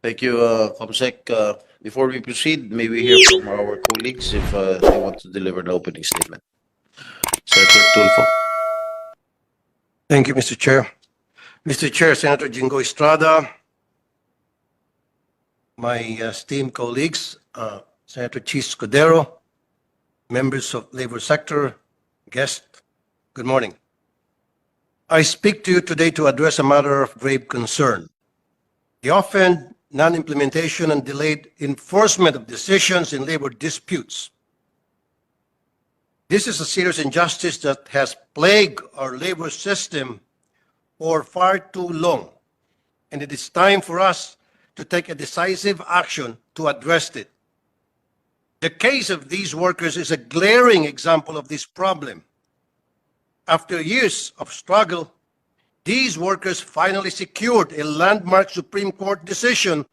Thank you, Comsec. Before we proceed, may we hear from our colleagues if they want to deliver the opening statement. Senator Tulfo. Thank you, Mr. Chair. Mr. Chair, Senator Jingo Estrada, my esteemed colleagues, Senator Chis Cordero, members of labor sector, guests, good morning. I speak to you today to address a matter of grave concern. The often non-implementation and delayed enforcement of decisions in labor disputes. This is a serious injustice that has plagued our labor system for far too long, and it is time for us to take a decisive action to address it. The case of these workers is a glaring example of this problem. After years of struggle, these workers finally secured a landmark Supreme Court decision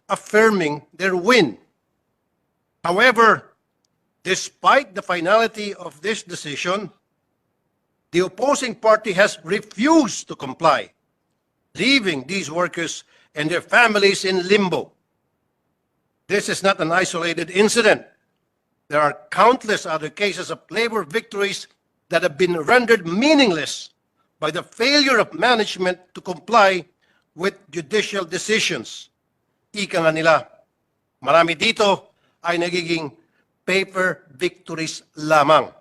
affirming their win. However, despite the finality of this decision, the opposing party has refused to comply, leaving these workers and their families in limbo. This is not an isolated incident. There are countless other cases of labor victories that have been rendered meaningless by the failure of management to comply with judicial decisions. Ika nga nila, marami dito ay nagiging paper victories lamang.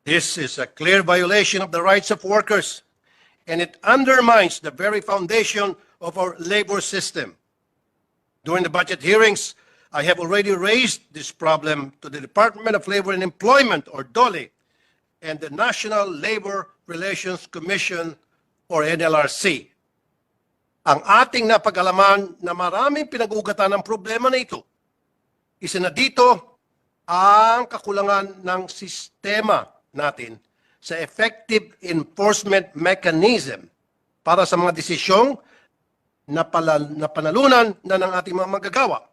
This is a clear violation of the rights of workers, and it undermines the very foundation of our labor system. During the budget hearings, I have already raised this problem to the Department of Labor and Employment, or DOLE, and the National Labor Relations Commission, or NLRC. Ang ating napag-alaman na maraming pinag-ugatan ng problema na ito. Isa na dito ang kakulangan ng sistema natin sa effective enforcement mechanism para sa mga desisyong na panalunan na ng ating mga manggagawa.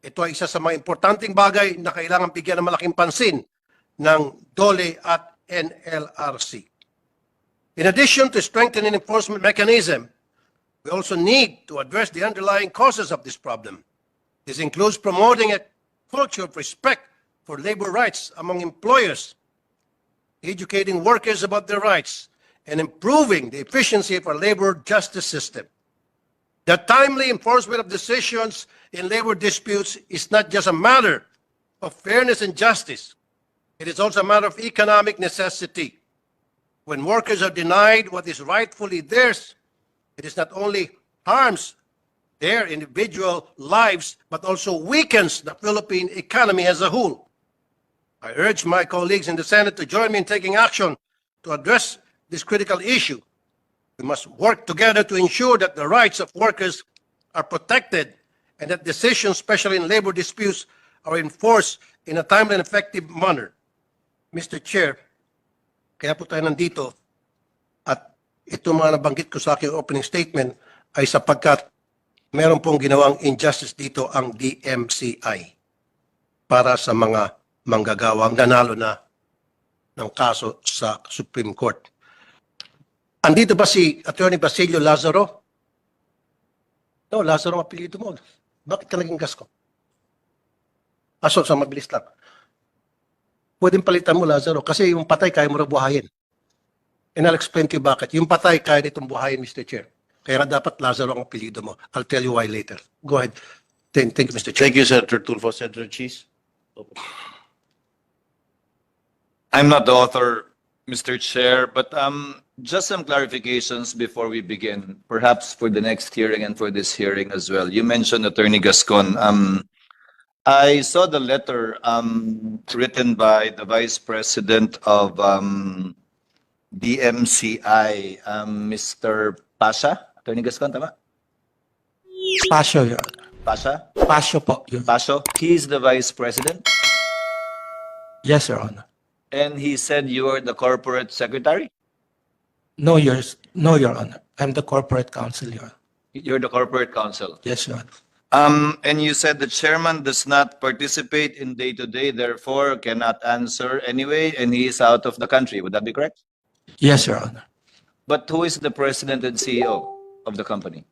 Ito ay isa sa mga importanteng bagay na kailangan bigyan ng malaking pansin ng DOLE at NLRC. In addition to strengthening enforcement mechanism, we also need to address the underlying causes of this problem. This includes promoting a culture of respect for labor rights among employers, educating workers about their rights, and improving the efficiency of our labor justice system. The timely enforcement of decisions in labor disputes is not just a matter of fairness and justice. It is also a matter of economic necessity. When workers are denied what is rightfully theirs, it is not only harms their individual lives, but also weakens the Philippine economy as a whole. I urge my colleagues in the Senate to join me in taking action to address this critical issue. We must work together to ensure that the rights of workers are protected and that decisions, especially in labor disputes, are enforced in a timely and effective manner. Mr. Chair, kaya po tayo nandito at ito mga nabanggit ko sa aking opening statement ay sapagkat meron pong ginawang injustice dito ang DMCI para sa mga manggagawang nanalo na ng kaso sa Supreme Court. Andito ba si Atty. Basilio Lazaro? No, Lazaro ang apelyido mo. Bakit ka naging Gascon? Aso, sa mabilis lang. Pwedeng palitan mo, Lazaro, kasi yung patay kaya mo rin buhayin. And I'll explain to you bakit. Yung patay kaya nitong buhayin, Mr. Chair. Kaya nga dapat Lazaro ang apelyido mo. I'll tell you why later. Go ahead. Thank you, Mr. Chair. Thank you, Senator Tulfo. Senator Chis. I'm not the author, Mr. Chair, but just some clarifications before we begin, perhaps for the next hearing and for this hearing as well. You mentioned Attorney Gascon. I saw the letter written by the Vice President of DMCI, Mr. Pasha. Attorney Gascon, tama? Pasio, Your Honor. Pasha? Pasio po, Your Honor. Pasho? He's the Vice President? Yes, Your Honor. And he said you are the Corporate Secretary? No, Your Honor. I'm the corporate counsel, Your Honor. You're the Corporate Counsel? Yes, Your Honor. And you said the chairman does not participate in day-to-day, therefore cannot answer anyway, and he is out of the country. Would that be correct? Yes, Your Honor. But who is the president and CEO of the company?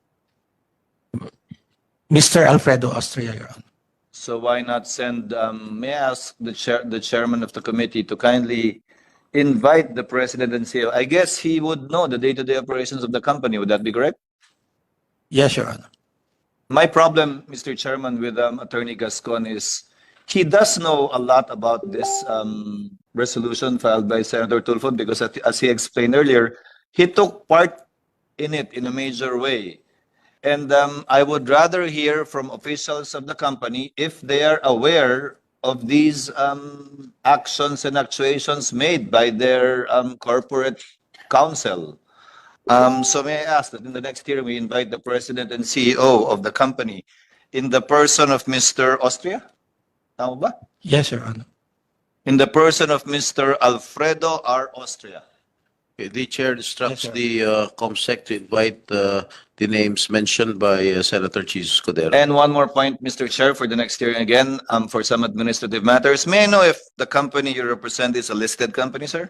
Mr. Alfredo Austria, Your Honor. So why not send, may I ask the chairman of the committee to kindly invite the president and CEO? I guess he would know the day-to-day operations of the company. Would that be correct? Yes, Your Honor. My problem, Mr. Chairman, with Attorney Gascon is he does know a lot about this resolution filed by Senator Tulfo because as he explained earlier, he took part in it in a major way. And I would rather hear from officials of the company if they are aware of these actions and actuations made by their corporate counsel. So may I ask that in the next hearing, we invite the president and CEO of the company in the person of Mr. Austria? Tama ba? Yes, Your Honor. In the person of Mr. Alfredo R. Austria. Okay, the chair instructs Yes, sir. the COMSEC to invite the names mentioned by Senator Jesus Codero. And one more point, Mr. Chair, for the next hearing again, for some administrative matters. May I know if the company you represent is a listed company, sir?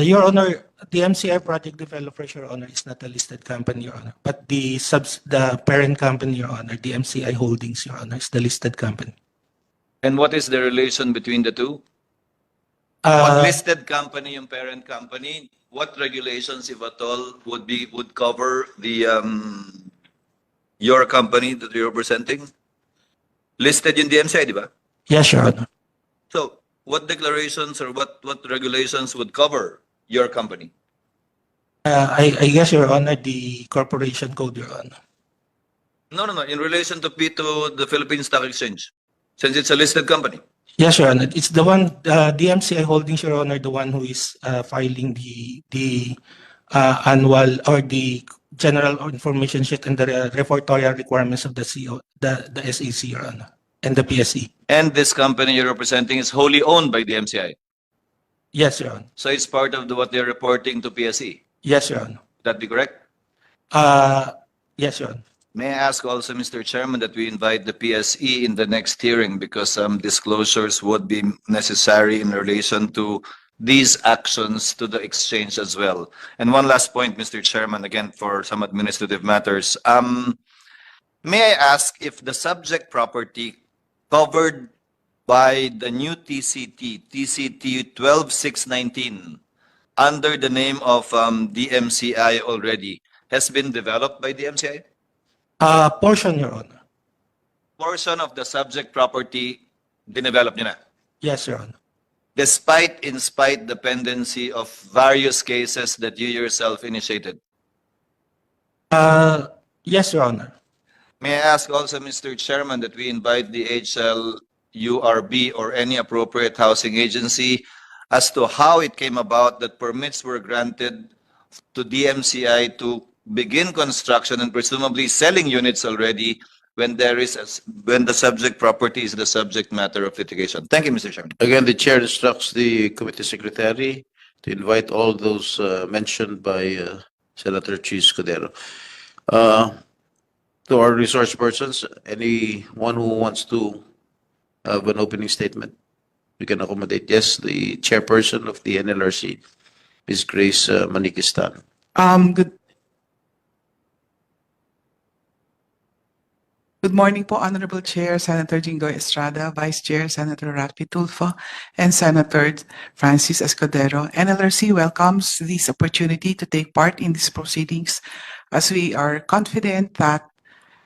Your Honor, DMCI Project Developers, Your Honor, is not a listed company, Your Honor. But the parent company, Your Honor, DMCI Holdings, Your Honor, is the listed company. And what is the relation between the two? What Uh, listed company yung parent company? What regulations, if at all, would cover the your company that you're representing? Listed yung DMCI, di ba? yes, Your Honor. So, what declarations or what regulations would cover your company? I guess, Your Honor, the corporation code, Your Honor. No. In relation to the Philippine Stock Exchange, since it's a listed company. Yes, Your Honor. It's the one, DMCI Holdings, Your Honor, the one who is filing the annual or the general information sheet and the reportorial requirements of the CO, the SEC, Your Honor, and the PSE. And this company you're representing is wholly owned by the DMCI. Yes, Your Honor. So it's part of what they're reporting to PSE. Yes, Your Honor. Would that be correct? Yes, Your Honor. May I ask also, Mr. Chairman, that we invite the PSE in the next hearing because some disclosures would be necessary in relation to these actions to the exchange as well. And one last point, Mr. Chairman, again, for some administrative matters. May I ask if the subject property covered by the new TCT 12619, under the name of DMCI already, has been developed by DMCI? Portion, Your Honor. Portion of the subject property, dinevelop nyo na. Yes, Your Honor. In spite the pendency of various cases that you yourself initiated. Yes, Your Honor. May I ask also, Mr. Chairman, that we invite the HLURB or any appropriate housing agency as to how it came about that permits were granted to DMCI to begin construction and presumably selling units already when the subject property is the subject matter of litigation. Thank you, Mr. Chairman. Again, the chair instructs the committee secretary to invite all those mentioned by Senator Jesus Codero. To our resource persons, anyone who wants to have an opening statement, we can accommodate. Yes, the chairperson of the NLRC, Ms. Grace Manikistan. Good morning po, Honorable Chair, Senator Jingoy Estrada, Vice Chair, Senator Raffytulfo, and Senator Francis Escudero. NLRC welcomes this opportunity to take part in these proceedings as we are confident that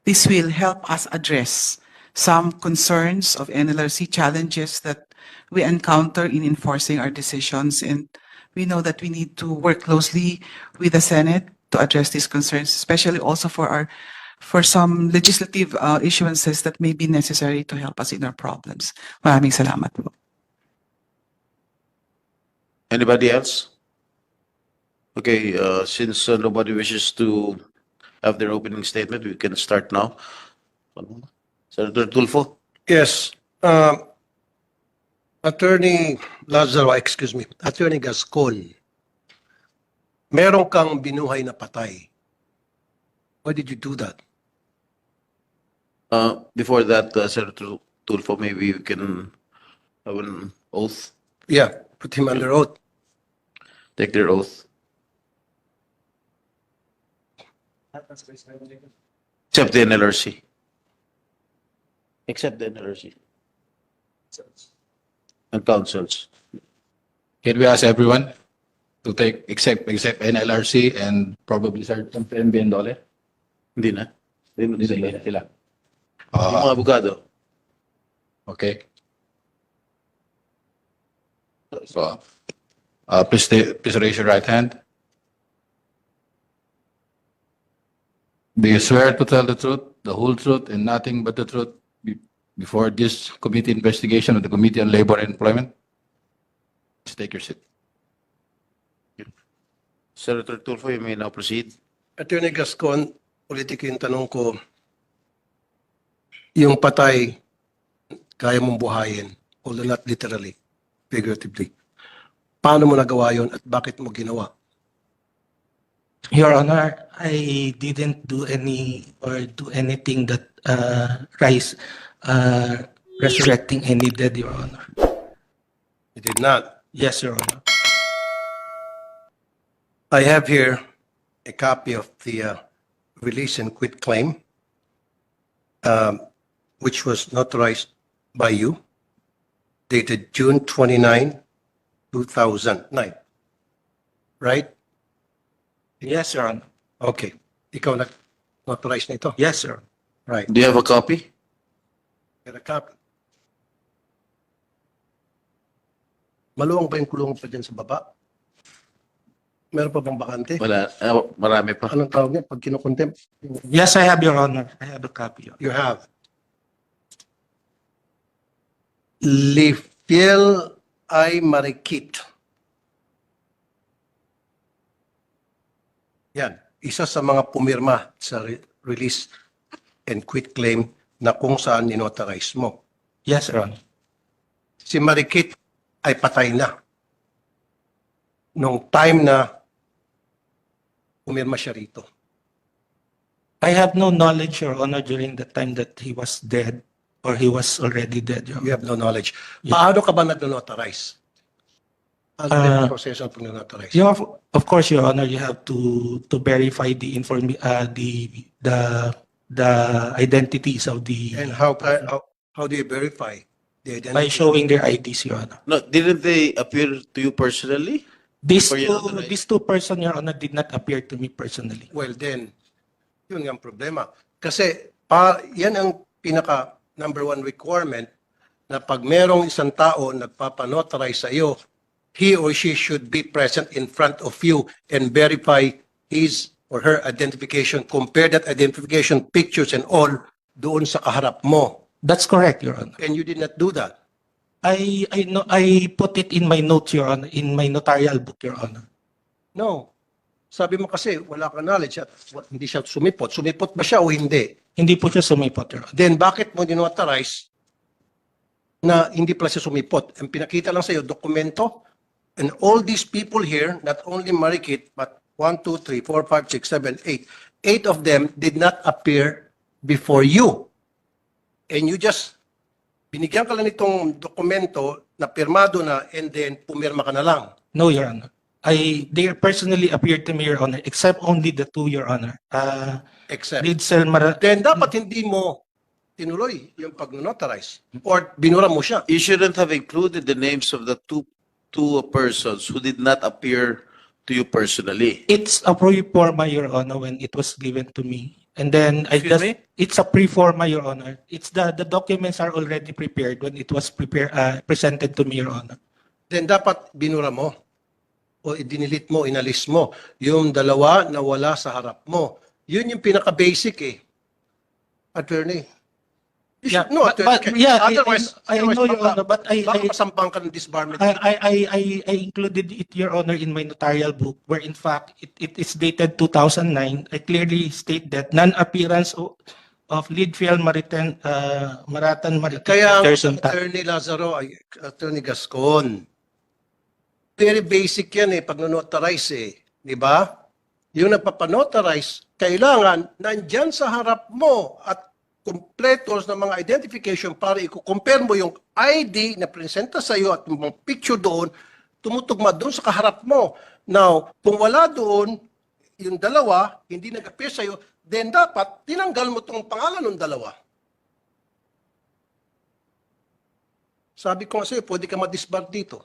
this will help us address some concerns of NLRC challenges that we encounter in enforcing our decisions. And we know that we need to work closely with the Senate to address these concerns, especially also for some legislative issuances that may be necessary to help us in our problems. Maraming salamat po. Anybody else? Okay, since nobody wishes to have their opening statement, we can start now. Senator Tulfo? Yes. Attorney Lazaro, excuse me, Attorney Gascon, meron kang binuhay na patay. Why did you do that? Before that, Senator Tulfo, maybe we can have an oath, Yeah, put him under oath. take their oath. Except the NLRC. Except the NLRC. And councils. Can we ask everyone to take except NLRC and probably Sergeant MBN Dole? Hindi na. Hindi na sila. Yung Uh, mga abogado. okay. So, please raise your right hand. Do you swear to tell the truth, the whole truth, and nothing but the truth before this committee investigation of the Committee on Labor and Employment? Please take your seat. Senator Tulfo, you may now proceed. Attorney Gascon, politiko yung tanong ko, yung patay, kaya mong buhayin, although not literally, figuratively. Paano mo nagawa yun at bakit mo ginawa? Your Honor, I didn't do anything that resurrecting any dead, Your Honor. You did not. Yes, Your Honor. I have here a copy of the release and quit claim, which was notarized by you, dated June 29, 2009. Right? Yes, Your Honor. Okay. Ikaw nag-notarize na ito? Yes, sir. Right. Do you have a copy? Get a copy. Maluwang ba yung kulungan pa dyan sa baba? Meron pa bang bakante? Wala. Marami pa. Anong tawag niya pag kinukontempt? Yes, I have, Your Honor. I have a copy. You have. Lifiel ay Marikit. Yan. Isa sa mga pumirma sa release and quit claim na kung saan ninotarize mo. Yes, Your Honor. Si Marikit ay patay na. Nung time na pumirma siya rito. I have no knowledge, Your Honor, during the time that he was dead or he was already dead, Your You Honor. have no knowledge. Yeah. Paano ka ba nag-notarize? Ano Ah, yung proseso ng pag-notarize? You have, of course, Your Honor, you have to verify the identities of the And how do you verify the identity? by showing their IDs, Your Honor. No, didn't they appear to you personally? For you, Atty. These two persons, Your Honor, did not appear to me personally. Well then, yun ang problema. Kasi yan ang pinaka number one requirement na pag merong isang tao nagpapanotarize sa iyo, he or she should be present in front of you and verify his or her identification, compare that identification, pictures and all, doon sa kaharap mo. That's correct, Your Honor. And you did not do that. I put it in my notes, Your Honor, in my notarial book, Your Honor. No. Sabi mo kasi wala kang knowledge at hindi siya sumipot. Sumipot ba siya o hindi? Hindi po siya sumipot, Your Honor. Then bakit mo dinotarize na hindi pala siya sumipot? Ang pinakita lang sa iyo, dokumento. And all these people here, not only Marikit, but 1, 2, 3, 4, 5, 6, 7, 8. 8 of them did not appear before you. And you just, binigyan ka lang itong dokumento na pirmado na and then pumirma ka na lang. No, Your Honor. They personally appeared to me, Your Honor, except only the two, Your Honor. Except. Then dapat hindi mo tinuloy yung pag-notarize or binura mo siya. You shouldn't have included the names of the two persons who did not appear to you personally. It's a pre-forma, Your Honor, when it was given to me. And then Excuse me? it's a pre-forma, Your Honor. It's the documents are already prepared when it was presented to me, Your Honor. Then dapat binura mo o idinilit mo, inalis mo. Yung dalawa na wala sa harap mo. Yun yung pinaka-basic eh. Attorney. You should know, attorney. Otherwise, I know, Your Honor, but baka masampang ka ng disbarment. I included it, Your Honor, in my notarial book, where in fact it is dated 2009. I clearly state that non-appearance of lead field Maratan Kaya person. Attorney Lazaro, Attorney Gascon, very basic yan eh, pag notarize eh. Di ba? Yung nagpapanotarize, kailangan nandyan sa harap mo at kompletos ng mga identification para i-compare mo yung ID na presenta sa iyo at yung mga picture doon, tumutugma doon sa kaharap mo. Now, kung wala doon, yung dalawa, hindi nag-appear sa iyo, then dapat tinanggal mo tong pangalan ng dalawa. Sabi ko nga sa'yo, pwede ka ma-disbar dito.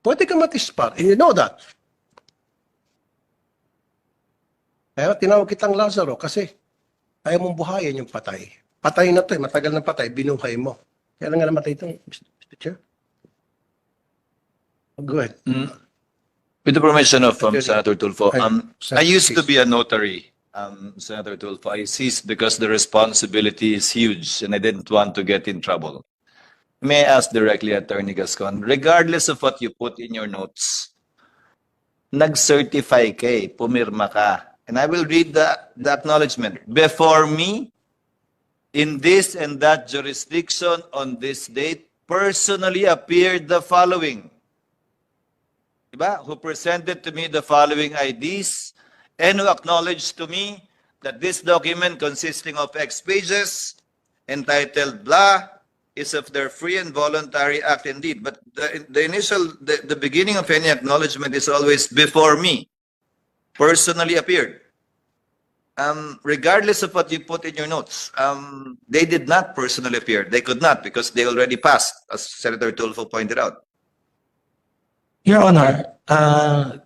Pwede ka ma-disbar, and you know that. Kaya tinawag kitang Lazaro kasi ayaw mong buhayin yung patay. Patay na to eh, matagal na patay, binuhay mo. Kaya lang nga namatay ito, Mr. Chair. Go ahead. With the permission of Attorney. Senator Tulfo, Senator, I used to please. be a notary, Senator Tulfo. I ceased because the responsibility is huge and I didn't want to get in trouble. May I ask directly, Attorney Gascon, regardless of what you put in your notes, nag-certify ka eh, pumirma ka. And I will read the acknowledgement. Before me, in this and that jurisdiction on this date, personally appeared the following. Diba? Who presented to me the following IDs and who acknowledged to me that this document consisting of X pages entitled blah is of their free and voluntary act indeed. But the beginning of any acknowledgement is always before me, personally appeared. Regardless of what you put in your notes, they did not personally appear. They could not because they already passed, as Senator Tulfo pointed out. Your Honor,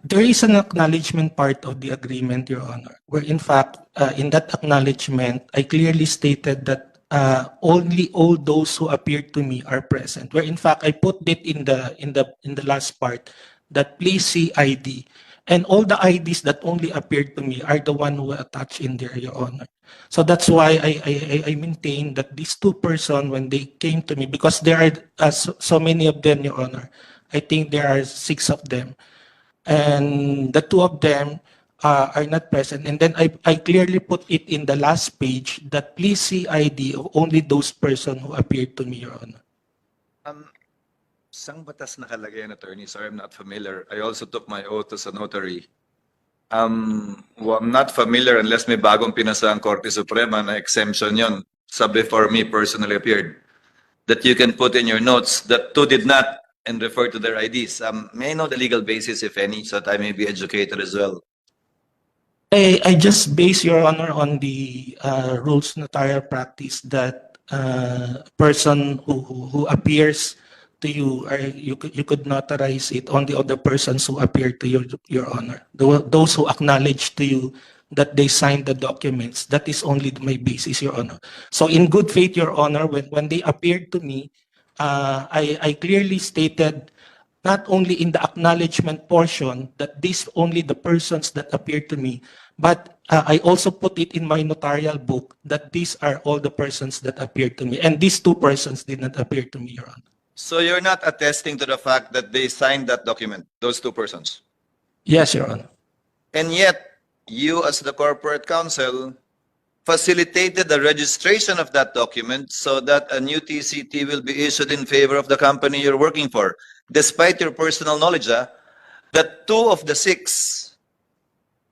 there is an acknowledgement part of the agreement, Your Honor, where in fact, in that acknowledgement, I clearly stated that only all those who appeared to me are present. Where in fact, I put it in the last part that please see ID, and all the IDs that only appeared to me are the one who were attached in there, Your Honor. So that's why I maintain that these two persons, when they came to me, because there are so many of them, Your Honor. I think there are 6 of them, and the 2 of them are not present. And then I clearly put it in the last page that please see ID of only those persons who appeared to me, Your Honor. Sang batas nakalagay yan, attorney? Sorry, I'm not familiar. I also took my oath as a notary. Well, I'm not familiar unless may bagong pinasa ang Korte Suprema na exemption yon sa before me personally appeared. That you can put in your notes that 2 did not and refer to their IDs. May I know the legal basis, if any, so that I may be educated as well? I just base, Your Honor, on the rules notarial practice that person who appears to you, or you could notarize it on the other persons who appear to you, Your Honor. Those who acknowledge to you that they signed the documents, that is only my basis, Your Honor. So in good faith, Your Honor, when they appeared to me, I clearly stated not only in the acknowledgement portion that these only the persons that appeared to me, but I also put it in my notarial book that these are all the persons that appeared to me. And these 2 persons did not appear to me, Your Honor. So you're not attesting to the fact that they signed that document, those 2 persons? Yes, Your Honor. And yet, you as the corporate counsel facilitated the registration of that document so that a new TCT will be issued in favor of the company you're working for, despite your personal knowledge that 2 of the 6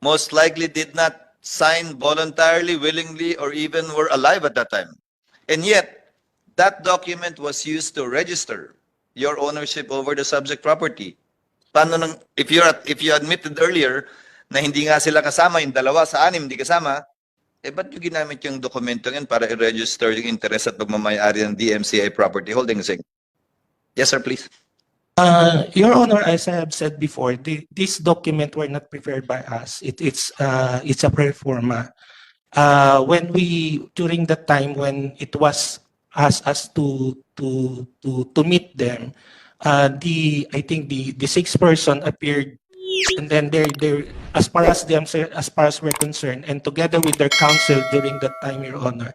most likely did not sign voluntarily, willingly, or even were alive at that time. And yet, that document was used to register your ownership over the subject property. Paano nang, if you admitted earlier na hindi nga sila kasama, yung 2 sa 6 hindi kasama, ba't yung ginamit yung dokumento yun para i-register yung interest at pagmamayari ng DMCI Property Holdings Inc.? Yes, sir, please. Your Honor, as I have said before, this document were not prepared by us. It's a pro forma. When we, during the time when it was asked us to meet them, I think the 6 person appeared, and then they as far as we're concerned, and together with their counsel during that time, Your Honor,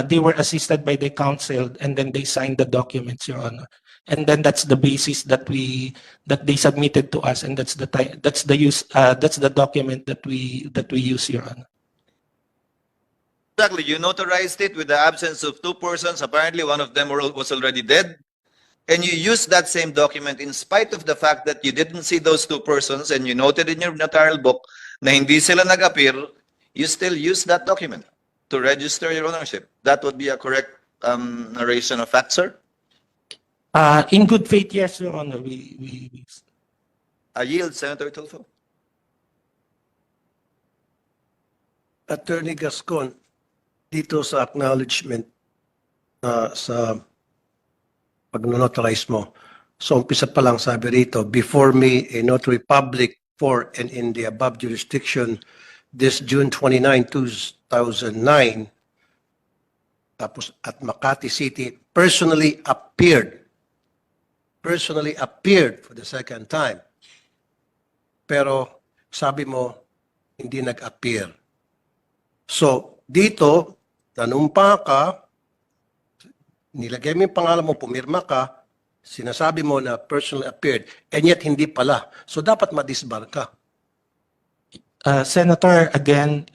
they were assisted by the counsel, and then they signed the documents, Your Honor. And then that's the basis that they submitted to us, and that's the document that we use, Your Honor. Exactly, you notarized it with the absence of 2 persons. Apparently, one of them was already dead. And you used that same document in spite of the fact that you didn't see those 2 persons and you noted in your notarial book na hindi sila nag-appear, you still use that document to register your ownership. That would be a correct narration of facts, sir? In good faith, yes, Your Honor. I yield, Senator Tulfo. Attorney Gascon, dito sa acknowledgement sa pag-notarize mo. So, umpisa pa lang sabi rito, before me, a notary public for and in the above jurisdiction, this June 29, 2009, tapos at Makati City, personally appeared for the second time. Pero sabi mo, hindi nag-appear. So, dito, nanumpa ka, nilagay mo yung pangalan mo, pumirma ka, sinasabi mo na personally appeared, and yet hindi pala. So, dapat madisbar ka. Senator, again,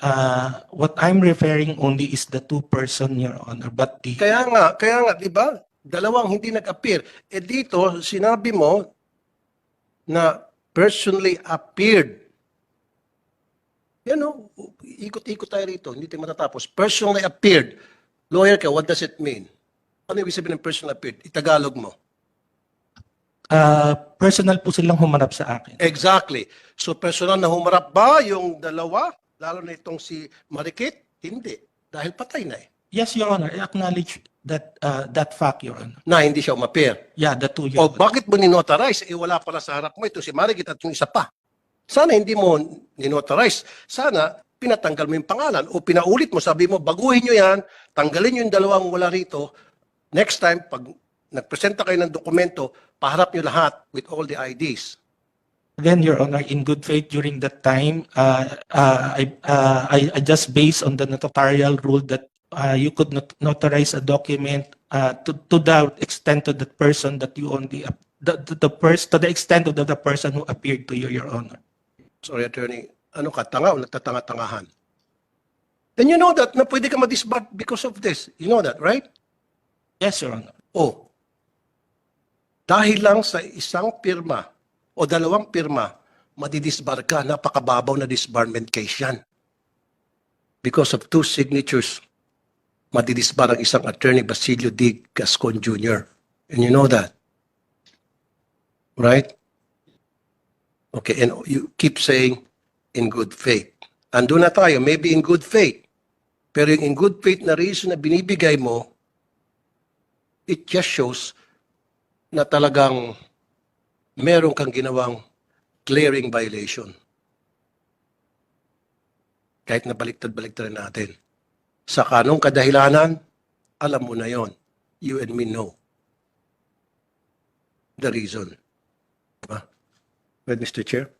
what I'm referring only is the two-person, Your Honor, but the... Kaya nga, di ba? Dalawang hindi nag-appear. Eh dito, sinabi mo na personally appeared. Yan o, ikot-ikot tayo rito, hindi tayo matatapos. Personally appeared. Lawyer ka, what does it mean? Ano ibig sabihin ng personally appeared? Itagalog mo. Personal po silang humarap sa akin. Exactly. So personal na humarap ba yung dalawa? Lalo na itong si Marikit? Hindi. Dahil patay na eh. Yes, Your Honor, I acknowledge that fact, Your Honor. Na hindi siya umappear. Yeah, the two, Your O Honor. bakit mo ninotarize? Eh wala pala sa harap mo ito si Marikit at yung isa pa. Sana hindi mo ninotarize. Sana pinatanggal mo yung pangalan o pinaulit mo. Sabi mo, baguhin nyo yan, tanggalin nyo yung dalawang wala rito. Next time, pag nagpresenta kayo ng dokumento, paharap nyo lahat with all the IDs. Again, Your Honor, in good faith during that time, I just based on the notarial rule that you could not notarize a document to the extent of the person that you only to the extent of the person who appeared to you, Your Honor. Sorry, attorney. Ano ka, tanga o nagtatanga-tangahan? Then you know that na pwede ka ma-disbar because of this. You know that, right? Yes, Your Honor. O, dahil lang sa isang pirma o dalawang pirma, madidisbar ka, napakababaw na disbarment case yan. Because of two signatures, madidisbar ang isang attorney, Basilio D. Gascon Jr. And you know that. Right? Okay, and you keep saying, in good faith. Ando na tayo, maybe in good faith. Pero yung in good faith na reason na binibigay mo, it just shows na talagang meron kang ginawang glaring violation. Kahit na baliktad-baliktad natin. Sa kanong kadahilanan, alam mo na yon. You and me know the reason. Right, Mr. Chair?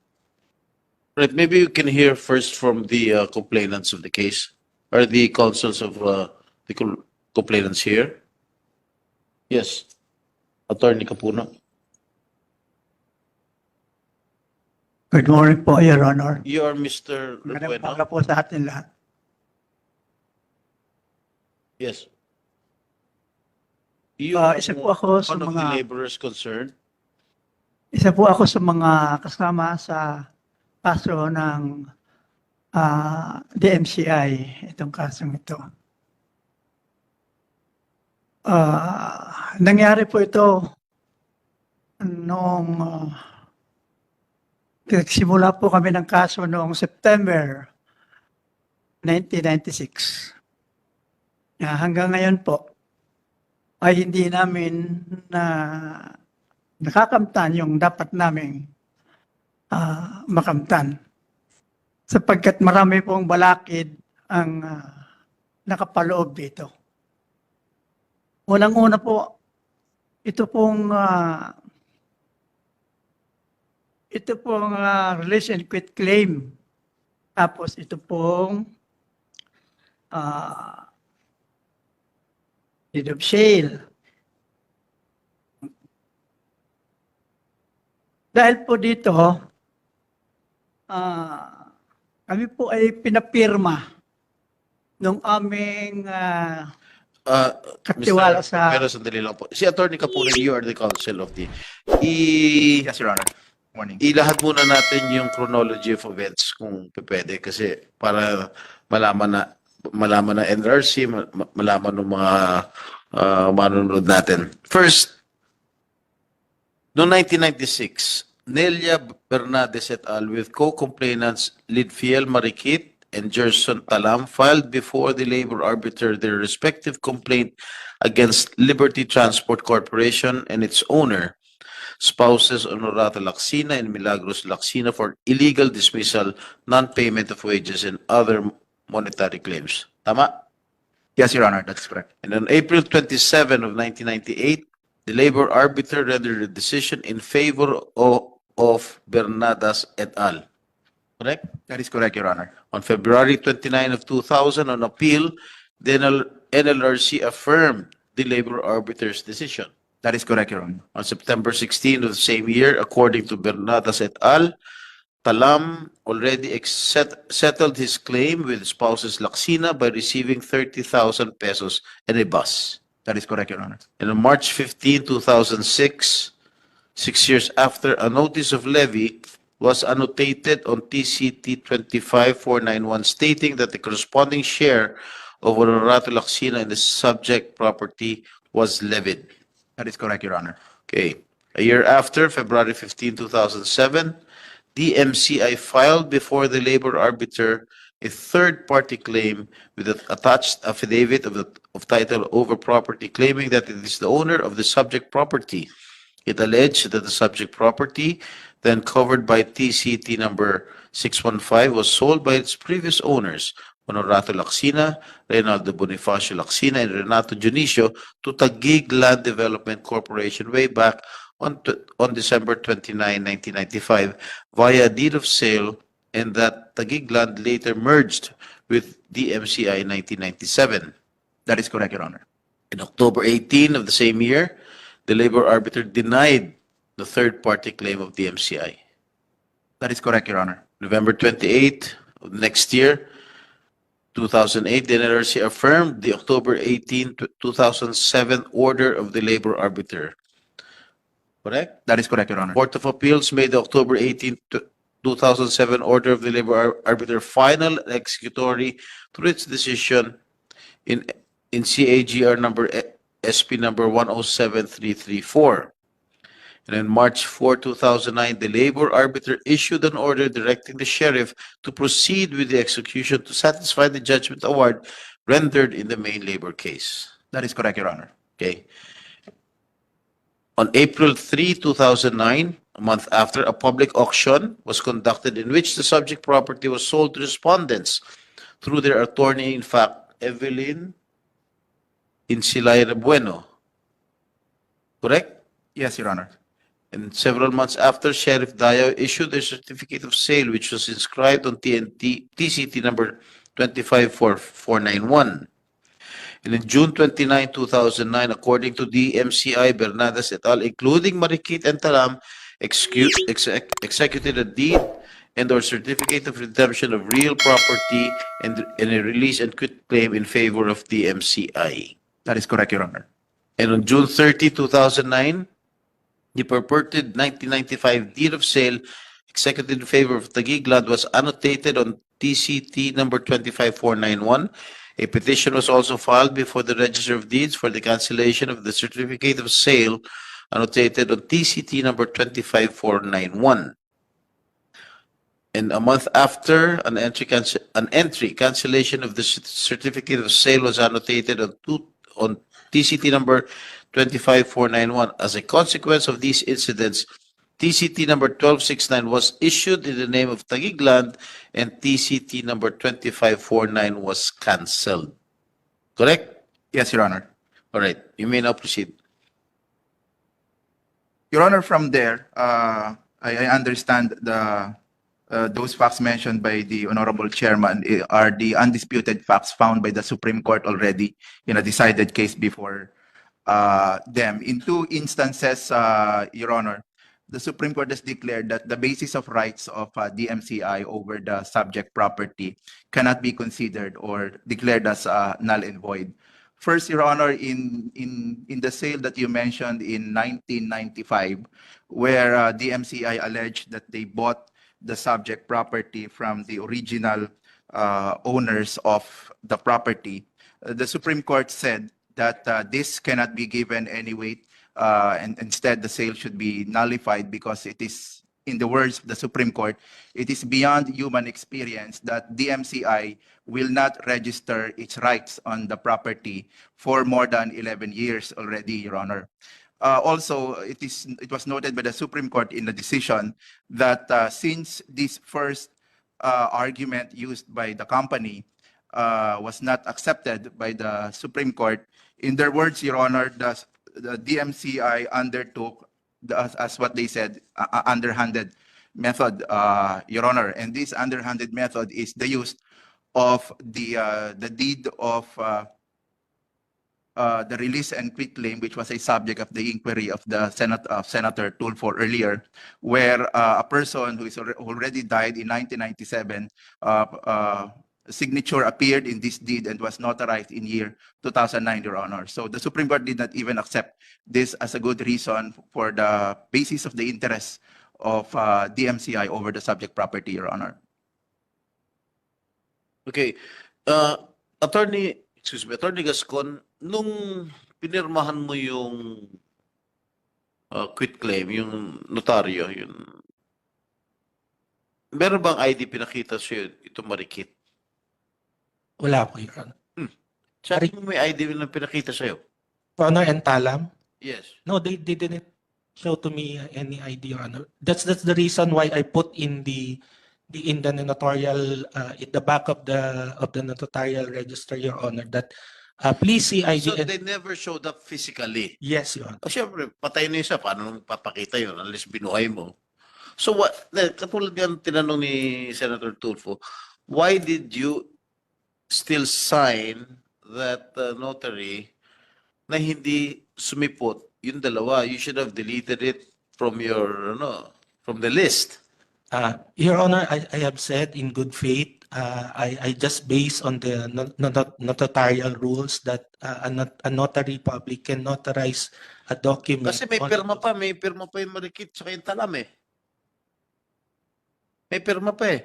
Right, maybe you can hear first from the complainants of the case, or the counsels of the complainants here. Yes, Attorney Capuno. Good morning po, Your Honor. You are Mr. Magandang Lupueno? umaga po sa atin lahat. Yes. You Isa po ako sa one of the mga laborers concerned. kasama sa kaso ng DMCI, itong kasong ito. Nangyari po ito noong simula po kami ng kaso noong September 1996. Hanggang ngayon po ay hindi namin nakakamtan yung dapat naming makamtan. Sapagkat marami pong balakid ang nakapaloob dito. Unang-una po, ito pong release and quit claim. Tapos ito pong deed of sale. Dahil po dito, kami po ay pinapirma nung aming katiwala sa... Pero sandali lang po. Si Attorney Capuno, you are the counsel of the... Yes, Your Honor. Morning. Ilahad muna natin yung chronology of events kung pwede kasi para malaman na NRC, malaman ng mga manunod natin. First, noong 1996, Nelia Bernades et al. With co-complainants Lidfiel Marikit and Gerson Talam filed before the labor arbiter their respective complaint against Liberty Transport Corporation and its owner, spouses Honorato Lacsina and Milagros Lacsina, for illegal dismissal, non-payment of wages, and other monetary claims. Tama? Yes, Your Honor, that's correct. And on April 27 of 1998, the labor arbiter rendered a decision in favor of Bernadas et al. Correct? That is correct, Your Honor. On February 29 of 2000, on appeal, the NLRC affirmed the labor arbiter's decision. That is correct, Your Honor. On September 16 of the same year, according to Bernadas et al., Talam already settled his claim with spouses Lacsina by receiving 30,000 pesos and a bus. That is correct, Your Honor. And on March 15, 2006, 6 years after, a notice of levy was annotated on TCT 25491 stating that the corresponding share of Honorato Lacsina in the subject property was levied. That is correct, Your Honor. Okay. A year after, February 15, 2007, DMCI filed before the labor arbiter a third-party claim with an attached affidavit of title over property, claiming that it is the owner of the subject property. It alleged that the subject property, then covered by TCT number 615, was sold by its previous owners, Honorato Lacsina, Reynaldo Bonifacio Lacsina, and Renato Dionisio, to Taguig Land Development Corporation way back on December 29, 1995, via deed of sale, and that Taguig Land later merged with DMCI in 1997. That is correct, Your Honor. In October 18 of the same year, the labor arbiter denied the third-party claim of DMCI. That is correct, Your Honor. November 28 of next year, 2008, the NLRC affirmed the October 18, 2007 order of the labor arbiter. Correct? That is correct, Your Honor. Court of Appeals made the October 18, 2007 order of the labor arbiter final and executory through its decision in CAGR number SP number 107334. And on March 4, 2009, the labor arbiter issued an order directing the sheriff to proceed with the execution to satisfy the judgment award rendered in the main labor case. That is correct, Your Honor. Okay. On April 3, 2009, a month after, a public auction was conducted in which the subject property was sold to respondents through their attorney, in fact, Evelyn Insilaire Bueno. Correct? Yes, Your Honor. And several months after, Sheriff Dayo issued a certificate of sale which was inscribed on TCT number 25491. And in June 29, 2009, according to DMCI, Bernadas et al., including Marikit and Talam, executed a deed and or certificate of redemption of real property and a release and quit claim in favor of DMCI. That is correct, Your Honor. And on June 30, 2009, the purported 1995 deed of sale executed in favor of Taguig Land was annotated on TCT number 25491. A petition was also filed before the Register of Deeds for the cancellation of the certificate of sale annotated on TCT number 25491. And a month after, an entry cancellation of the certificate of sale was annotated on TCT number 25491. As a consequence of these incidents, TCT number 1269 was issued in the name of Taguig Land and TCT number 2549 was cancelled. Correct? Yes, Your Honor. All right. You may now proceed. Your Honor, from there, I understand those facts mentioned by the Honorable Chairman are the undisputed facts found by the Supreme Court already in a decided case before them. In two instances, Your Honor, the Supreme Court has declared that the basis of rights of DMCI over the subject property cannot be considered or declared as null and void. First, Your Honor, in the sale that you mentioned in 1995, where DMCI alleged that they bought the subject property from the original owners of the property, the Supreme Court said that this cannot be given any weight, and instead the sale should be nullified because it is in the words of the Supreme Court, it is beyond human experience that DMCI will not register its rights on the property for more than 11 years already, Your Honor. Also, it was noted by the Supreme Court in the decision that since this first argument used by the company was not accepted by the Supreme Court, in their words, Your Honor, the DMCI undertook, as what they said, underhanded method, Your Honor. And this underhanded method is the use of the deed of the release and quit claim, which was a subject of the inquiry of the Senator Tulfo earlier, where a person who is already died in 1997, signature appeared in this deed and was notarized in year 2009, Your Honor. So the Supreme Court did not even accept this as a good reason for the basis of the interest of DMCI over the subject property, Your Honor. Okay. Attorney Gascon, nung pinirmahan mo yung quit claim, yung notaryo, yung meron bang ID pinakita sa'yo ito marikit? Wala po, Your Honor. Sabi mo may ID na pinakita sa'yo? Your Honor, and Talam? Yes. No, they didn't show to me any ID, Your Honor. That's the reason why I put in the notarial in the back of the notarial register, Your Honor, that please see ID. So they never showed up physically? Yes, Your Honor. O syempre, patay na isa. Paano nung papakita yun unless binuhay mo? So what, katulad yan tinanong ni Senator Tulfo, why did you still sign that notary na hindi sumipot yung dalawa? You should have deleted it from your, from the list. Your Honor, I have said in good faith, I just based on the notarial rules that a notary public can notarize a document. Kasi may pirma pa yung marikit sa yung talam eh. May pirma pa eh.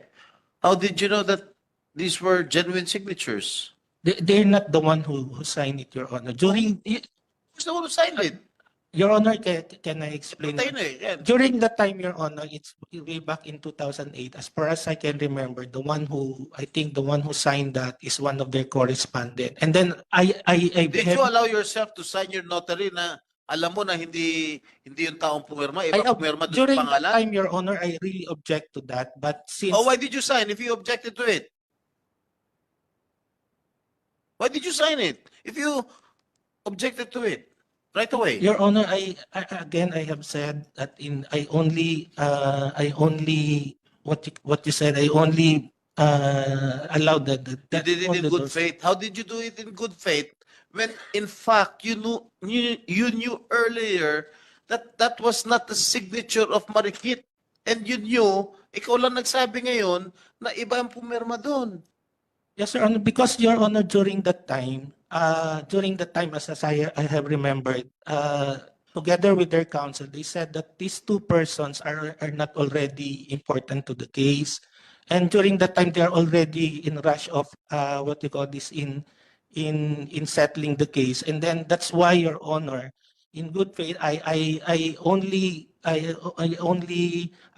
How did you know that these were genuine signatures? They're not the one who signed it, Your Honor. Who's the one who signed it? Your Honor, can I explain? Patay na eh. Yan. During that time, Your Honor, it's way back in 2008. As far as I can remember, the one who signed that is one of their correspondent. And then Did you allow yourself to sign your notary na alam mo na hindi yung taong pumirma, iba pumirma doon during sa that pangalan? time, Your Honor, I really object to that. But since Oh, why did you sign if you objected to it? Why did you sign it if you objected to it right away? Your Honor, I have said that I only what you said, I only allowed that. You did it in good faith. How did you do it in good faith when in fact you knew earlier that that was not the signature of Marikit, and you knew, ikaw lang nagsabi ngayon na iba ang pumirma doon? Yes, Your Honor, because Your Honor, during that time, as I have remembered, together with their counsel, they said that these two persons are not already important to the case. And during that time, they are already in rush of what you call this in settling the case. And then that's why, Your Honor, in good faith, I only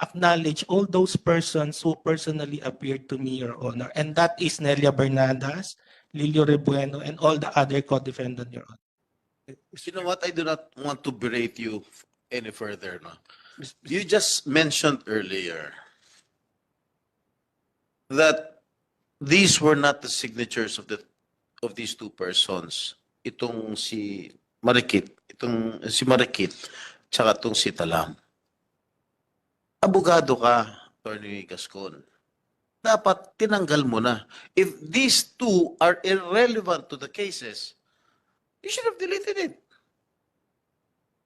acknowledge all those persons who personally appeared to me, Your Honor. And that is Nelia Bernadas, Lilio Rebueno, and all the other co-defendants, Your Honor. You know what? I do not want to berate you any further. No? You just mentioned earlier that these were not the signatures of these two persons. Itong si Marikit, tsaka itong si Talam. Abogado ka, Atty. Gascon. Dapat tinanggal mo na. If these two are irrelevant to the cases, you should have deleted it.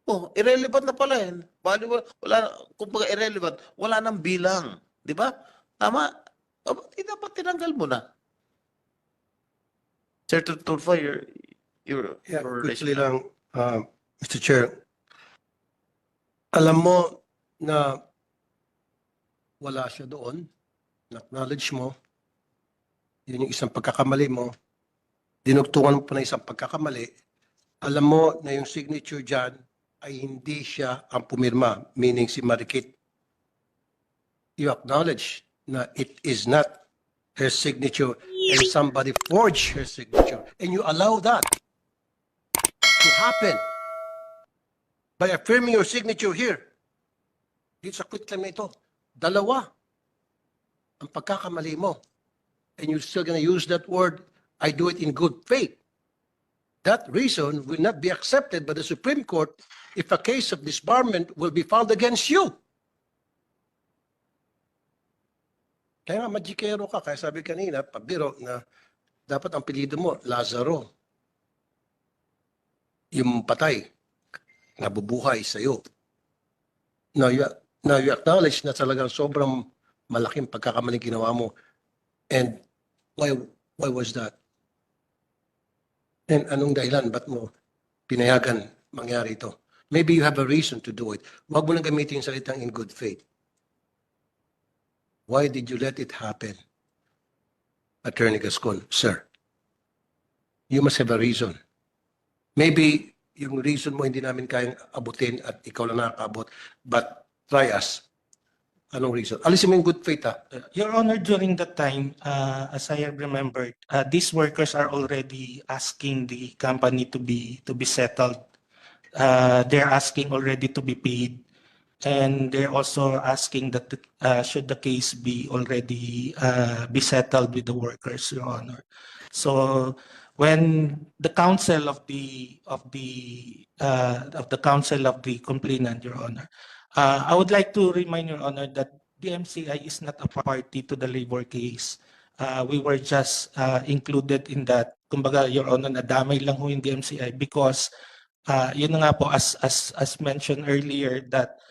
Oh, irrelevant na pala yan. Wala, kumbaga irrelevant, wala nang bilang. Di ba? Tama? Dapat tinanggal mo na. Senator Tulfo, Yeah, quickly lang, Mr. Chair. Alam mo na wala siya doon. Acknowledge mo. Yun yung isang pagkakamali mo. Dinugtungan mo pa na isang pagkakamali. Alam mo na yung signature dyan ay hindi siya ang pumirma, meaning si Marikit. you acknowledge na it is not her signature and somebody forged her signature, and you allow that to happen by affirming your signature here. Dito sa quitclaim na ito, dalawa ang pagkakamali mo. And you're still going to use that word, I do it in good faith. That reason will not be accepted by the Supreme Court if a case of disbarment will be found against you. Kaya nga, magikero ka. Kaya sabi kanina, pabiro, na dapat ang pilido mo, Lazaro. Yung patay, nabubuhay sa'yo. Now you acknowledge na talagang sobrang malaking pagkakamaling ginawa mo. And why was that? And anong dahilan? Ba't mo pinayagan mangyari ito? Maybe you have a reason to do it. Huwag mo nang gamitin yung salitang in good faith. Why did you let it happen? Attorney Gascon, sir. You must have a reason. Maybe yung reason mo hindi namin kayang abutin at ikaw lang nakakaabot. But try us. Anong reason? Alisin mo yung good faith, ha? Your Honor, during that time, as I have remembered, these workers are already asking the company to be settled. They're asking already to be paid, and they're also asking that should the case be already be settled with the workers, Your Honor. So when the counsel of the counsel of the complainant, Your Honor, I would like to remind Your Honor that DMCI is not a party to the labor case. We were just included in that. Kumbaga, Your Honor, nadamay lang ho yung DMCI because yun na nga po, as mentioned earlier, that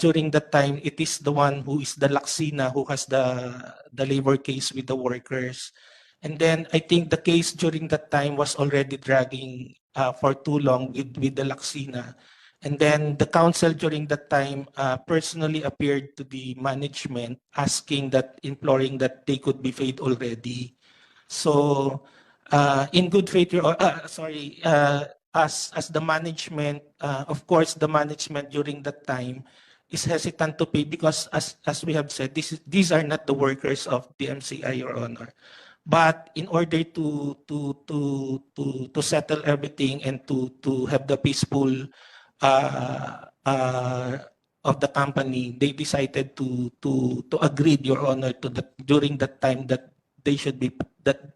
during that time, it is the one who is the Laksina who has the labor case with the workers. And then I think the case during that time was already dragging for too long with the Laksina. And then the council during that time personally appeared to the management asking that, imploring that they could be paid already. So in good faith, as the management, of course, the management during that time is hesitant to pay because as we have said, these are not the workers of the DMCI, Your Honor. But in order to settle everything and to have the peaceful of the company, they decided to agree, Your Honor, to that during that time that they should be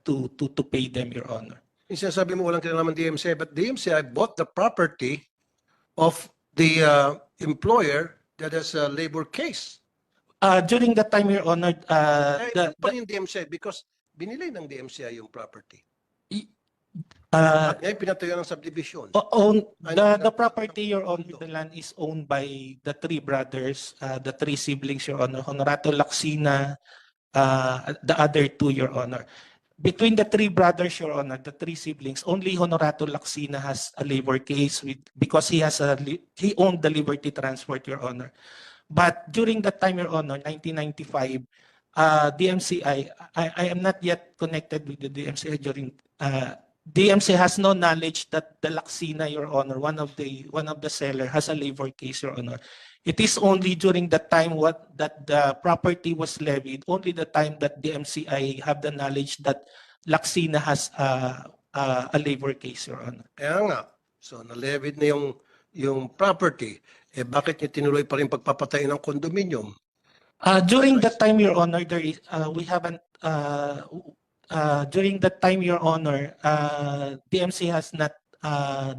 to pay them, Your Honor. Yung sinasabi mo walang kinalaman DMCI, but DMCI bought the property of the employer that has a labor case. During that time, Your Honor, Ano pa yung DMCI? Because binili ng DMCI yung property. uh, At ngayon pinatayo ng subdivision. the property, Your Honor, the land is owned by the three brothers, the three siblings, Your Honor, Honorato Laksina, the other two, Your Honor. Between the three brothers, Your Honor, the three siblings, only Honorato Laksina has a labor case because he owned the Liberty Transport, Your Honor. But during that time, Your Honor, 1995, DMCI, I am not yet connected with the DMCI during. DMCI has no knowledge that the Laksina, Your Honor, one of the seller has a labor case, Your Honor. It is only during the time that the property was levied, only the time that DMCI have the knowledge that Laksina has a labor case, Your Honor. Kaya nga, so na-levied na yung property, bakit niya tinuloy pa rin pagpapatay ng condominium? During that time, Your Honor, there is we haven't. During that time, Your Honor, DMC has not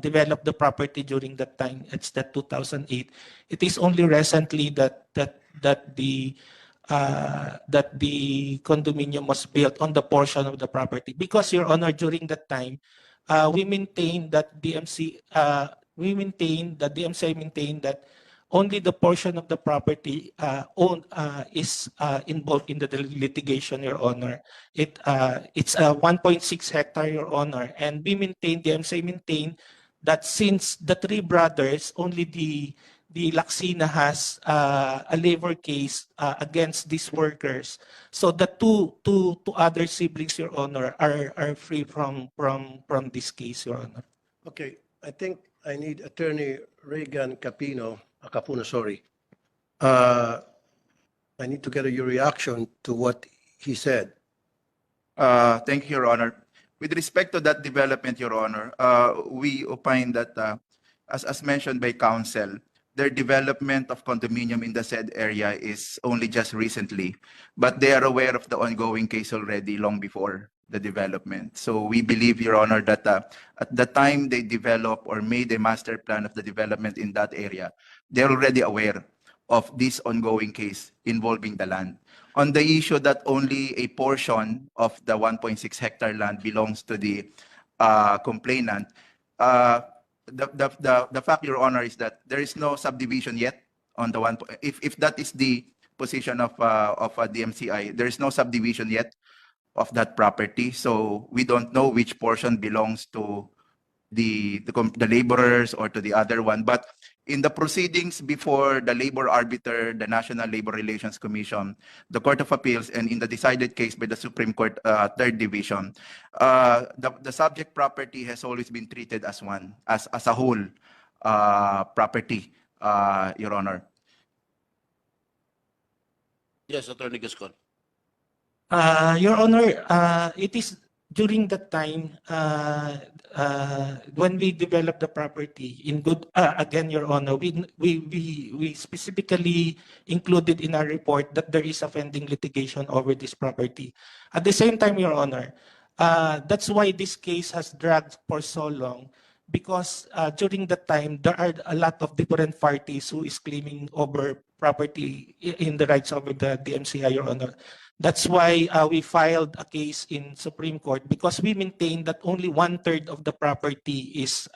developed the property during that time. It's that 2008. It is only recently that the condominium was built on the portion of the property. Because, Your Honor, during that time, we maintained that DMCI maintained that only the portion of the property owned is involved in the litigation, Your Honor. It's a 1.6 hectare, Your Honor, and DMCI maintained that since the three brothers, only the Laksina has a labor case against these workers. So the two other siblings, Your Honor, are free from this case, Your Honor. Okay, I think I need Attorney Regan Capuno, sorry. I need to get your reaction to what he said. Thank you, Your Honor. With respect to that development, Your Honor, we opine that, as mentioned by counsel, their development of condominium in the said area is only just recently, but they are aware of the ongoing case already long before the development. So we believe, Your Honor, that at the time they develop or made a master plan of the development in that area, they're already aware of this ongoing case involving the land. On the issue that only a portion of the 1.6 hectare land belongs to the complainant, the fact, Your Honor, is that there is no subdivision yet on the one. If that is the position of DMCI, there is no subdivision yet of that property. So we don't know which portion belongs to the laborers or to the other one. But in the proceedings before the labor arbiter, the National Labor Relations Commission, the Court of Appeals, and in the decided case by the Supreme Court, Third Division, the subject property has always been treated as one, as a whole property, Your Honor. Yes, Attorney Gascon. Your Honor, it is during that time when we developed the property in good again, Your Honor, we specifically included in our report that there is a pending litigation over this property. At the same time, Your Honor, that's why this case has dragged for so long, because during that time there are a lot of different parties who is claiming over property in the rights of the DMCI, Your Honor. That's why we filed a case in Supreme Court, because we maintain that only 1/3 of the property is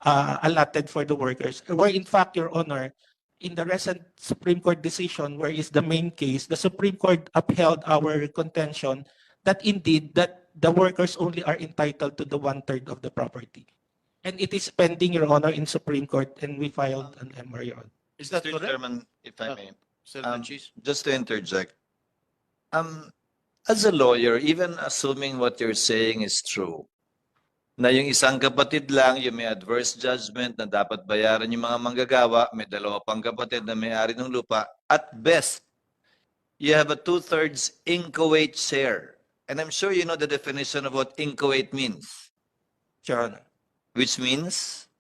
allotted for the workers. Where in fact, Your Honor, in the recent Supreme Court decision, where is the main case, the Supreme Court upheld our contention that indeed that the workers only are entitled to the 1/3 of the property. And it is pending, Your Honor, in Supreme Court, and we filed an MR, Your Honor. Is that Mr. correct? Chairman, if I may, Senator Cheese? just to interject. As a lawyer, even assuming what you're saying is true, na yung isang kapatid lang, yung may adverse judgment na dapat bayaran yung mga manggagawa, may dalawa pang kapatid na may-ari ng lupa, at best, you have a 2/3 inchoate share. And I'm sure you know the definition of what inchoate means, Your Honor. which means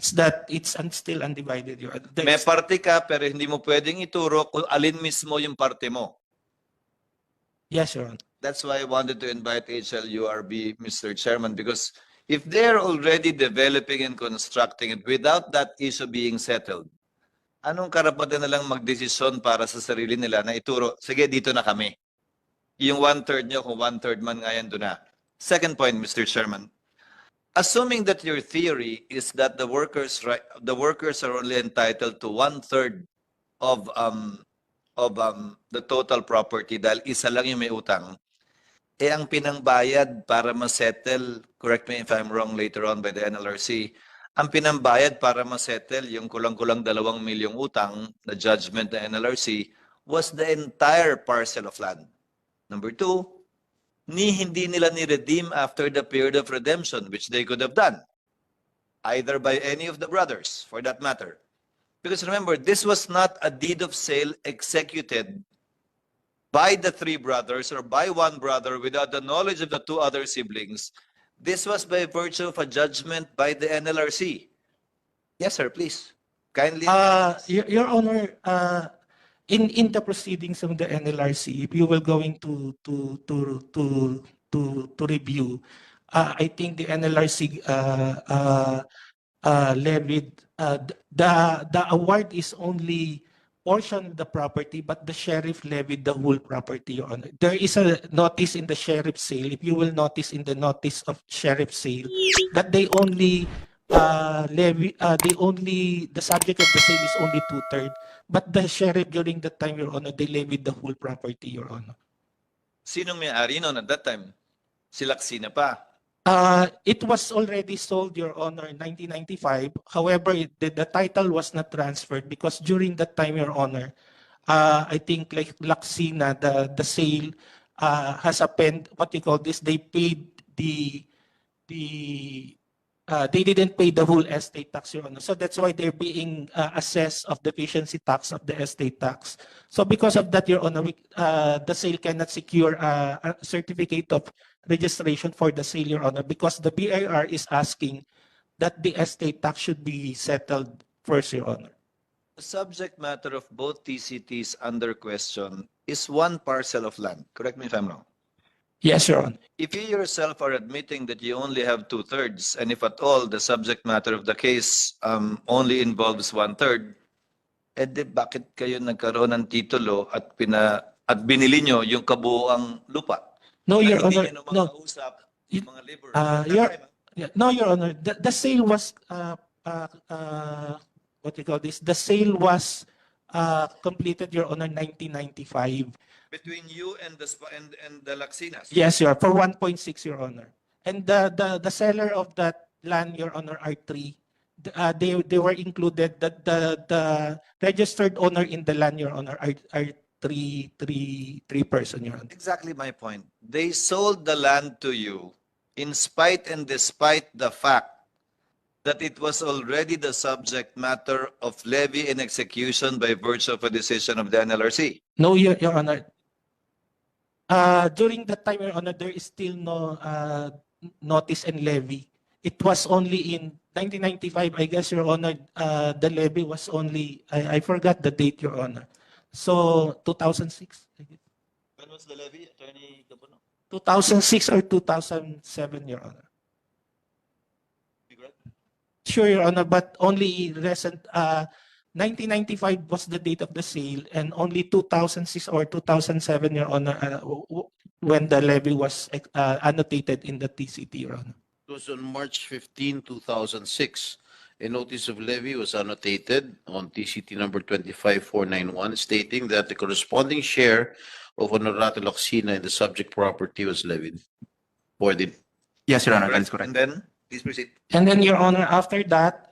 It's that it's still undivided, Your Honor. may parte ka pero hindi mo pwedeng ituro kung alin mismo yung parte mo. Yes, Your Honor. That's why I wanted to invite HLURB, Mr. Chairman, because if they're already developing and constructing it without that issue being settled, anong karapatan na lang magdesisyon para sa sarili nila na ituro, sige, dito na kami. Yung 1/3 nyo, kung 1/3 man nga yan, doon na. Second point, Mr. Chairman. Assuming that your theory is that the workers are only entitled to 1/3 of the total property dahil isa lang yung may utang, ang pinangbayad para ma-settle, correct me if I'm wrong later on by the NLRC, ang pinambayad para ma-settle yung kulang-kulang 2 milyong utang na judgment ng NLRC was the entire parcel of land. Number 2, hindi nila ni-redeem after the period of redemption, which they could have done, either by any of the brothers, for that matter. Because remember, this was not a deed of sale executed by the 3 brothers or by 1 brother without the knowledge of the 2 other siblings. This was by virtue of a judgment by the NLRC. Yes, sir, please. Kindly. Your Honor, in the proceedings of the NLRC, if you were going to review, I think the NLRC levied the award is only portion of the property, but the sheriff levied the whole property, Your Honor. There is a notice in the sheriff sale, if you will notice in the notice of sheriff sale, that they only the subject of the sale is only 2/3, but the sheriff during that time, Your Honor, they levied the whole property, Your Honor. Sinong may-ari noon at that time? Si Laksina pa. It was already sold, Your Honor, in 1995. However, the title was not transferred because during that time, Your Honor, I think like Laksina, the sale has what you call this, they paid the they didn't pay the whole estate tax, Your Honor. So that's why they're being assessed of deficiency tax of the estate tax. So because of that, Your Honor, the sale cannot secure a certificate of registration for the sale, Your Honor, because the BIR is asking that the estate tax should be settled first, Your Honor. The subject matter of both TCTs under question is one parcel of land. Correct me if I'm wrong. Yes, Your Honor. If you yourself are admitting that you only have 2/3, and if at all the subject matter of the case only involves 1/3, edi bakit kayo nagkaroon ng titulo at binili nyo yung kabuuang lupa? No, At Your hindi Honor. nyo No. makausap It- yung mga laborers. Your- Yeah, no, Your Honor. The sale was what you call this? The sale was completed, Your Honor, 1995. Between you and the Laxinas. Yes, Your for 1.6, Your Honor. And the seller of that land, Your Honor, are three. They were included. The registered owner in the land, Your Honor, are three person, Your Honor. Exactly my point. They sold the land to you in spite and despite the fact that it was already the subject matter of levy and execution by virtue of a decision of the NLRC. No, Your Honor. During that time, Your Honor, there is still no notice and levy. It was only in 1995, I guess, Your Honor, the levy was only, I forgot the date, Your Honor. So, 2006, I guess. When was the levy, Attorney Gabono? 2006 or 2007, Your Honor. Sure, Your Honor, but only recent, 1995 was the date of the sale, and only 2006 or 2007, Your Honor, when the levy was annotated in the TCT, Your Honor. It was on March 15, 2006. A notice of levy was annotated on TCT number 25491 stating that the corresponding share of Honorato Laxina in the subject property was levied. Boarded. Yes, Your Honor, that is correct. And then, please proceed. And then, Your Honor, after that,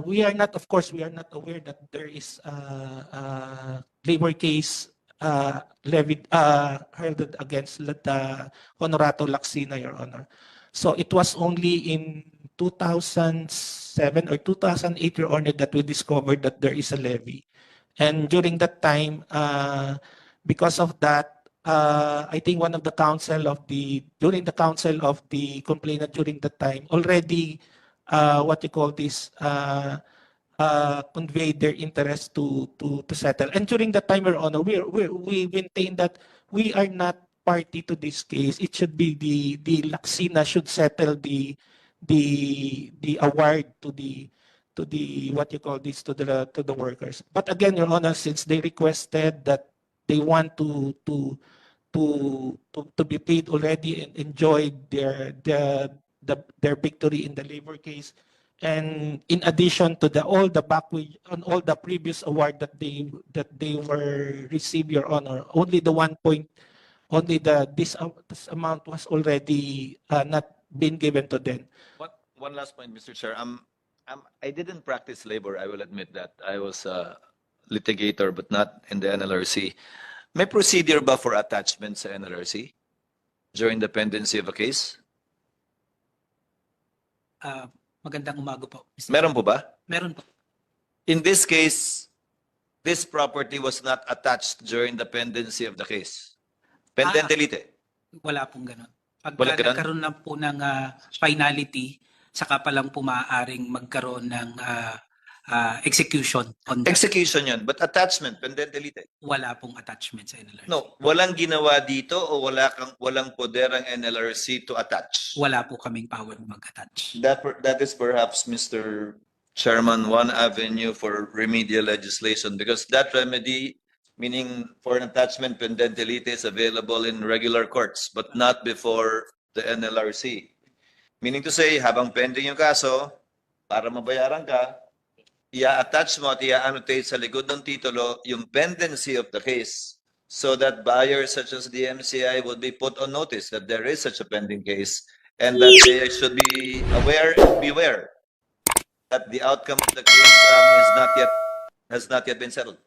we are not, of course, we are not aware that there is a labor case levied, held against the Honorato Laxina, Your Honor. So it was only in 2007 or 2008, Your Honor, that we discovered that there is a levy. And during that time, because of that, I think one of the during the counsel of the complainant during that time already, conveyed their interest to settle. And during that time, Your Honor, we maintain that we are not party to this case. It should be the Laxina should settle the award to the to the workers. But again, Your Honor, since they requested that they want to be paid already and enjoy their victory in the labor case, and in addition to all the previous award that they were received, Your Honor, this amount was already not been given to them. One last point, Mr. Chair. I didn't practice labor, I will admit that. I was a litigator, but not in the NLRC. May procedure ba for attachment sa NLRC during the pendency of a case? Magandang umaga po. Mr. Meron po ba? Meron po. In this case, this property was not attached during the pendency of the case. Pendente lite. Wala pong ganun. Pag Wala ganun? nagkaroon na po ng finality, saka pa lang po maaaring magkaroon ng execution on that. Execution yun. But attachment, pendente lite. Wala pong attachment sa NLRC. No, walang ginawa dito o walang poder ang NLRC to attach. Wala po kaming power mag-attach. That is perhaps, Mr. Chairman, one avenue for remedial legislation, because that remedy, meaning for an attachment pendente lite, is available in regular courts, but not before the NLRC. Meaning to say, habang pending yung kaso, para mabayaran ka, i-attach mo at i-annotate sa likod ng titulo yung pendency of the case, so that buyers such as the DMCI would be put on notice that there is such a pending case, and that they should be aware and beware that the outcome of the case has not yet been settled.